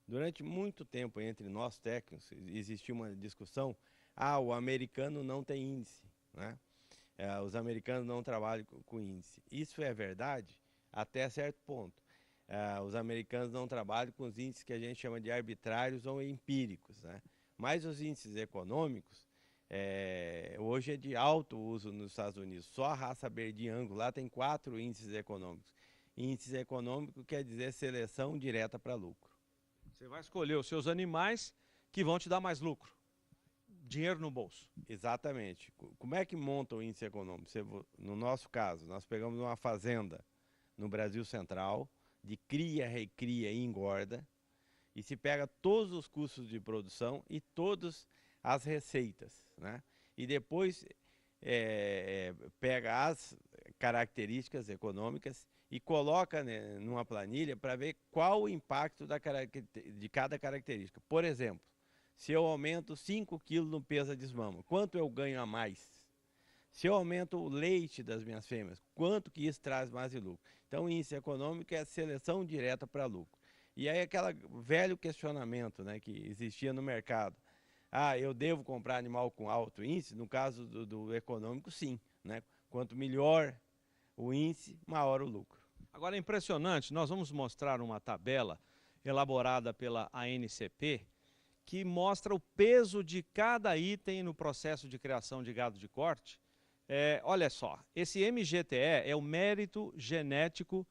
Durante muito tempo, entre nós técnicos, existiu uma discussão, o americano não tem índice, né? Os americanos não trabalham com índice. Isso é verdade até certo ponto. Os americanos não trabalham com os índices que a gente chama de arbitrários ou empíricos, né? Mas os índices econômicos, hoje é de alto uso nos Estados Unidos. Só a raça Bird Angus lá tem 4 índices econômicos. Índice econômico quer dizer seleção direta para lucro. Você vai escolher os seus animais que vão te dar mais lucro, dinheiro no bolso. Exatamente. Como é que monta o índice econômico? No nosso caso, nós pegamos uma fazenda no Brasil Central, de cria, recria e engorda, e se pega todos os custos de produção e todas as receitas, né? E depois pega as características econômicas e coloca, né, numa planilha para ver qual o impacto de cada característica. Por exemplo, se eu aumento 5 quilos no peso da desmama, quanto eu ganho a mais? Se eu aumento o leite das minhas fêmeas, quanto que isso traz mais de lucro? Então, o índice econômico é a seleção direta para lucro. E aí, aquele velho questionamento, né, que existia no mercado. Eu devo comprar animal com alto índice? No caso do econômico, sim, né? Quanto melhor o índice, maior o lucro. Agora é impressionante, nós vamos mostrar uma tabela elaborada pela ANCP, que mostra o peso de cada item no processo de criação de gado de corte. Olha só, esse MGTE é o mérito genético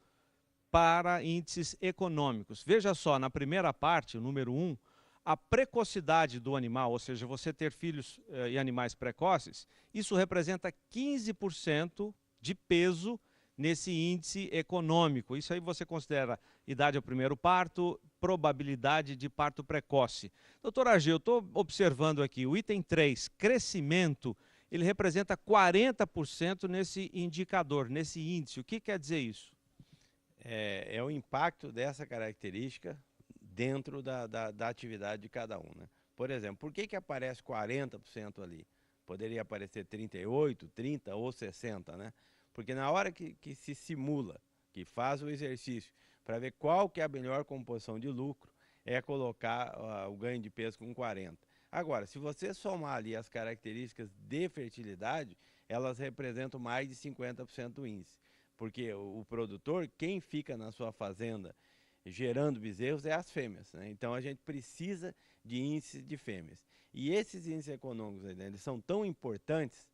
para índices econômicos. Veja só, na primeira parte, o número 1, a precocidade do animal, ou seja, você ter filhos e animais precoces, isso representa 15% de peso nesse índice econômico. Isso aí você considera idade ao primeiro parto, probabilidade de parto precoce. Doutor Ageu, eu estou observando aqui o item 3, crescimento, ele representa 40% nesse indicador, nesse índice. O que quer dizer isso? É o impacto dessa característica dentro da atividade de cada um, né? Por exemplo, por que aparece 40% ali? Poderia aparecer 38, 30 ou 60, né? Porque na hora que se simula, que faz o exercício para ver qual que é a melhor composição de lucro, é colocar o ganho de peso com 40. Agora, se você somar ali as características de fertilidade, elas representam mais de 50% do índice. Porque o produtor, quem fica na sua fazenda gerando bezerros é as fêmeas, né? Então a gente precisa de índices de fêmeas. E esses índices econômicos, né, eles são tão importantes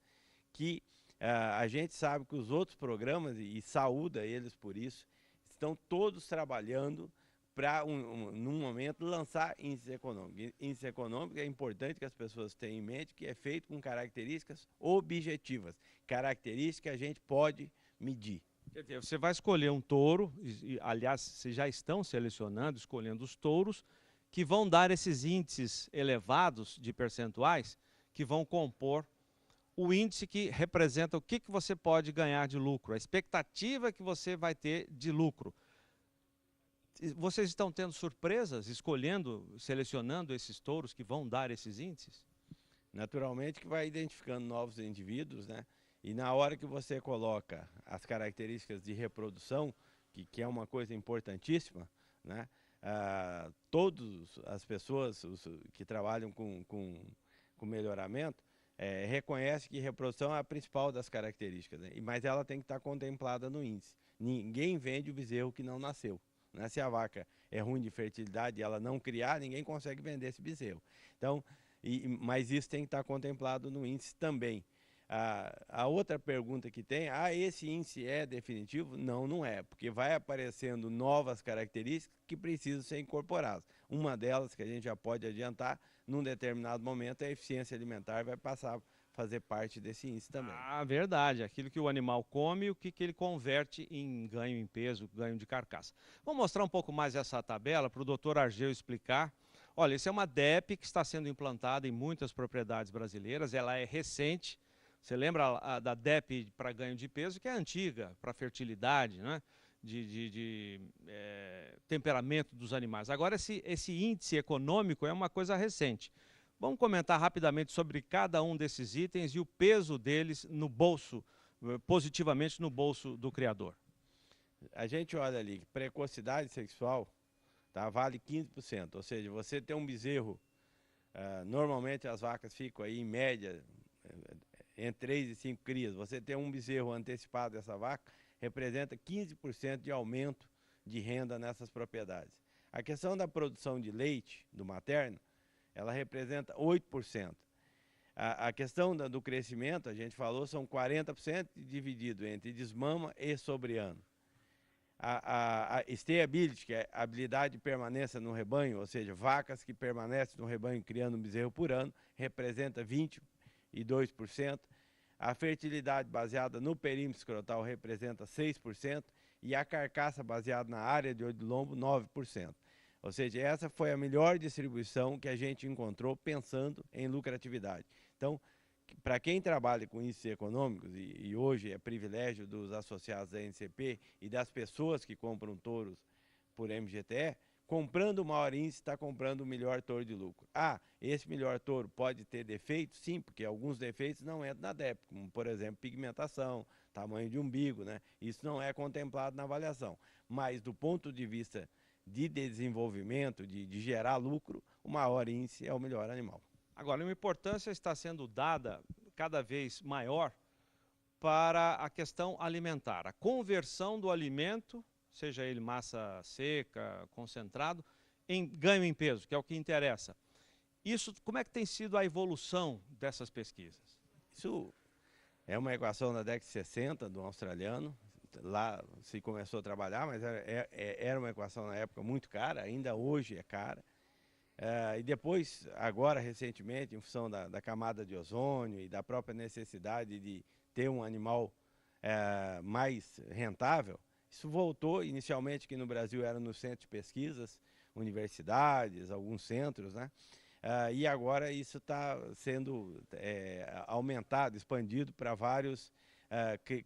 que a gente sabe que os outros programas, e saúda eles por isso, estão todos trabalhando para, num momento, lançar índice econômico. Índice econômico é importante que as pessoas tenham em mente que é feito com características objetivas, características que a gente pode medir. Quer dizer, você vai escolher um touro, aliás, vocês já estão selecionando, escolhendo os touros, que vão dar esses índices elevados de percentuais, que vão compor o índice que representa o que você pode ganhar de lucro, a expectativa que você vai ter de lucro. Vocês estão tendo surpresas, escolhendo, selecionando esses touros que vão dar esses índices? Naturalmente que vai identificando novos indivíduos, né? E na hora que você coloca as características de reprodução, que é uma coisa importantíssima, né? Todas as pessoas que trabalham com melhoramento reconhecem que reprodução é a principal das características, né? Mas ela tem que estar contemplada no índice. Ninguém vende o bezerro que não nasceu, né? Se a vaca é ruim de fertilidade e ela não criar, ninguém consegue vender esse bezerro. Então, mas isso tem que estar contemplado no índice também. A outra pergunta que tem, esse índice é definitivo? Não, não é, porque vai aparecendo novas características que precisam ser incorporadas. Uma delas, que a gente já pode adiantar, num determinado momento, a eficiência alimentar vai passar a fazer parte desse índice também. Verdade, aquilo que o animal come, o que ele converte em ganho em peso, ganho de carcaça. Vou mostrar um pouco mais essa tabela para o doutor Argeu explicar. Olha, isso é uma DEP que está sendo implantada em muitas propriedades brasileiras, ela é recente. Você lembra da DEP para ganho de peso, que é antiga, para fertilidade, né? Temperamento dos animais. Agora, esse índice econômico é uma coisa recente. Vamos comentar rapidamente sobre cada um desses itens e o peso deles no bolso, positivamente no bolso do criador. A gente olha ali, precocidade sexual, tá? Vale 15%. Ou seja, você tem um bezerro, normalmente as vacas ficam aí em média entre 3 e 5 crias. Você tem um bezerro antecipado dessa vaca, representa 15% de aumento de renda nessas propriedades. A questão da produção de leite do materno, ela representa 8%. A questão do crescimento, a gente falou, são 40% dividido entre desmama e sobreano. A stayability, que é a habilidade de permanência no rebanho, ou seja, vacas que permanecem no rebanho criando um bezerro por ano, representa 22%. A fertilidade baseada no perímetro escrotal representa 6%. E a carcaça baseada na área de olho de lombo, 9%. Ou seja, essa foi a melhor distribuição que a gente encontrou pensando em lucratividade. Então, para quem trabalha com índices econômicos, e hoje é privilégio dos associados da NCP e das pessoas que compram touros por MGTE, comprando o maior índice, está comprando o melhor touro de lucro. Esse melhor touro pode ter defeitos? Sim, porque alguns defeitos não entram na DEP, como, por exemplo, pigmentação, tamanho de umbigo, né? Isso não é contemplado na avaliação. Mas, do ponto de vista de desenvolvimento, de gerar lucro, o maior índice é o melhor animal. Agora, uma importância está sendo dada cada vez maior para a questão alimentar. A conversão do alimento, seja ele massa seca, concentrado, em ganho em peso, que é o que interessa. Isso, como é que tem sido a evolução dessas pesquisas? Isso é uma equação da década de 60 do australiano. Lá se começou a trabalhar, mas era uma equação na época muito cara, ainda hoje é cara. E depois, agora recentemente, em função da camada de ozônio e da própria necessidade de ter um animal mais rentável, isso voltou inicialmente aqui no Brasil, era no centro de pesquisas, universidades, alguns centros, né? E agora isso está sendo aumentado, expandido para vários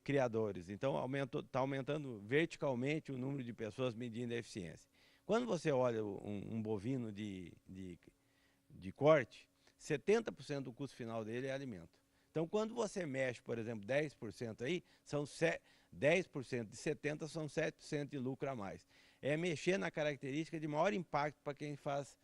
criadores. Então está aumentando verticalmente o número de pessoas medindo a eficiência. Quando você olha um bovino de corte, 70% do custo final dele é alimento. Então, quando você mexe, por exemplo, 10% aí, são 10% de 70% são 7% de lucro a mais. É mexer na característica de maior impacto para quem faz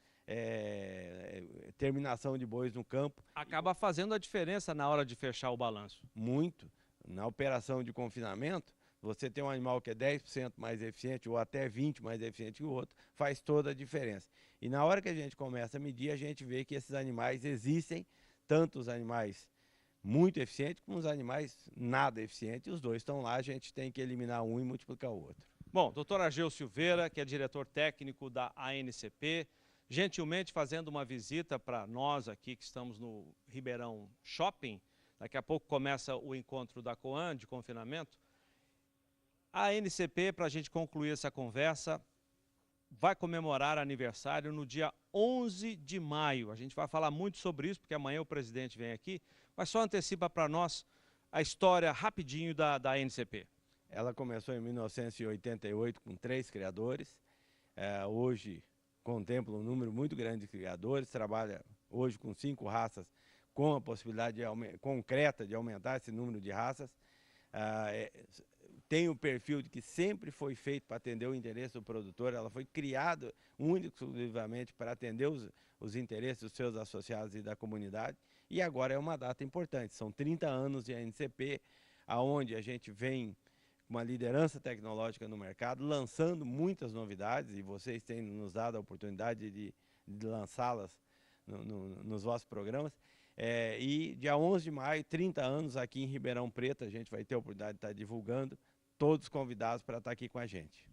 terminação de bois no campo. Acaba fazendo a diferença na hora de fechar o balanço. Muito. Na operação de confinamento, você tem um animal que é 10% mais eficiente ou até 20% mais eficiente que o outro, faz toda a diferença. E na hora que a gente começa a medir, a gente vê que esses animais existem, tanto os animais muito eficientes como os animais nada eficientes. Os dois estão lá, a gente tem que eliminar um e multiplicar o outro. Bom, doutor Ageu Silveira, que é diretor técnico da ANCP, gentilmente fazendo uma visita para nós aqui que estamos no Ribeirão Shopping. Daqui a pouco começa o encontro da Coan de confinamento. A ANCP, para a gente concluir essa conversa, vai comemorar aniversário no dia 11 de maio. A gente vai falar muito sobre isso, porque amanhã o presidente vem aqui, mas só antecipa para nós a história rapidinho da ANCP. Ela começou em 1988 com 3 criadores. Hoje contempla um número muito grande de criadores, trabalha hoje com 5 raças, com a possibilidade concreta de aumentar esse número de raças. Tem o perfil de que sempre foi feito para atender o interesse do produtor, ela foi criada única e exclusivamente para atender os interesses dos seus associados e da comunidade, e agora é uma data importante, são 30 anos de ANCP, aonde a gente vem com uma liderança tecnológica no mercado, lançando muitas novidades, e vocês têm nos dado a oportunidade de lançá-las nos vossos programas. E dia 11 de maio, 30 anos aqui em Ribeirão Preto, a gente vai ter a oportunidade de estar divulgando, todos convidados para estar aqui com a gente.